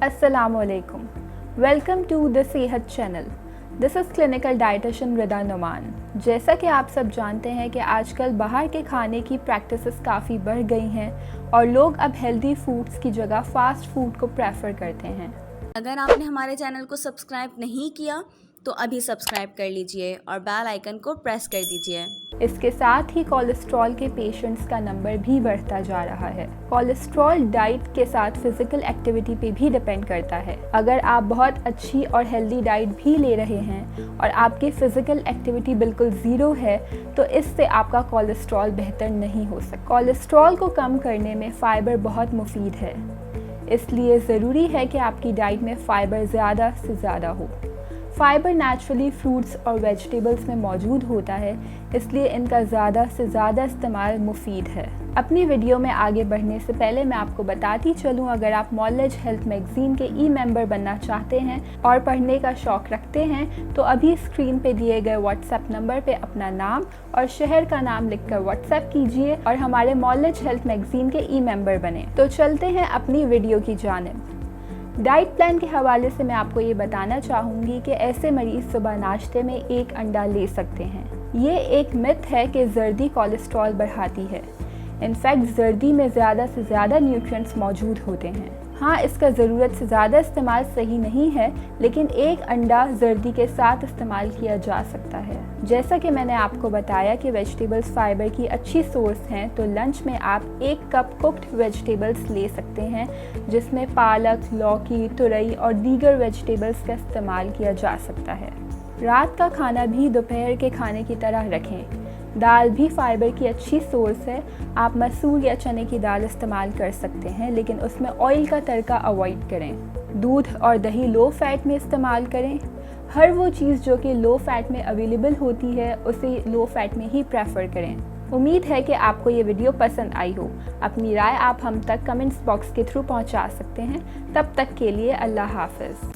Assalamualaikum. Welcome to the Sehat channel. This is clinical dietitian Rida Noman. जैसा कि आप सब जानते हैं कि आजकल बाहर के खाने की प्रैक्टिसेस काफ़ी बढ़ गई हैं और लोग अब हेल्दी फूड्स की जगह फ़ास्ट फूड को प्रेफर करते हैं. अगर आपने हमारे चैनल को सब्सक्राइब नहीं किया तो अभी सब्सक्राइब कर लीजिए और बेल आइकन को प्रेस कर दीजिए. इसके साथ ही कोलेस्ट्रॉल के पेशेंट्स का नंबर भी बढ़ता जा रहा है. कोलेस्ट्रॉल डाइट के साथ फिजिकल एक्टिविटी पे भी डिपेंड करता है. अगर आप बहुत अच्छी और हेल्दी डाइट भी ले रहे हैं और आपकी फिजिकल एक्टिविटी बिल्कुल ज़ीरो है तो इससे आपका कोलेस्ट्रॉल बेहतर नहीं हो सकता. कोलेस्ट्रॉल को कम करने में फ़ाइबर बहुत मुफीद है, इसलिए ज़रूरी है कि आपकी डाइट में फ़ाइबर ज़्यादा से ज़्यादा हो. फ़ाइबर नेचुरली फ्रूट्स और वेजिटेबल्स में मौजूद होता है, इसलिए इनका ज़्यादा से ज़्यादा इस्तेमाल मुफीद है. अपनी वीडियो में आगे बढ़ने से पहले मैं आपको बताती चलूँ, अगर आप नॉलेज हेल्थ मैगज़ीन के मेंबर बनना चाहते हैं और पढ़ने का शौक़ रखते हैं तो अभी स्क्रीन पे दिए गए व्हाट्सएप नंबर पे अपना नाम और शहर का नाम लिखकर व्हाट्सएप कीजिए और हमारे नॉलेज हेल्थ मैगज़ीन के मेंबर बने. तो चलते हैं अपनी वीडियो की जानिब. डाइट प्लान के हवाले से मैं आपको ये बताना चाहूँगी कि ऐसे मरीज़ सुबह नाश्ते में एक अंडा ले सकते हैं. ये एक मिथ है कि जर्दी कोलेस्ट्रॉल बढ़ाती है. इनफैक्ट जर्दी में ज़्यादा से ज़्यादा न्यूट्रिएंट्स मौजूद होते हैं. हाँ, इसका ज़रूरत से ज़्यादा इस्तेमाल सही नहीं है, लेकिन एक अंडा जर्दी के साथ इस्तेमाल किया जा सकता है. जैसा कि मैंने आपको बताया कि वेजिटेबल्स फाइबर की अच्छी सोर्स हैं, तो लंच में आप 1 कप कुक्ड वेजिटेबल्स ले सकते हैं, जिसमें पालक, लौकी, तुरई और दीगर वेजिटेबल्स का इस्तेमाल किया जा सकता है. रात का खाना भी दोपहर के खाने की तरह रखें. दाल भी फाइबर की अच्छी सोर्स है. आप मसूर या चने की दाल इस्तेमाल कर सकते हैं, लेकिन उसमें ऑयल का तड़का अवॉइड करें. दूध और दही लो फैट में इस्तेमाल करें. हर वो चीज़ जो कि लो फैट में अवेलेबल होती है उसे लो फैट में ही प्रेफर करें. उम्मीद है कि आपको ये वीडियो पसंद आई हो. अपनी राय आप हम तक कमेंट्स बॉक्स के थ्रू पहुंचा सकते हैं. तब तक के लिए अल्लाह हाफ़िज़.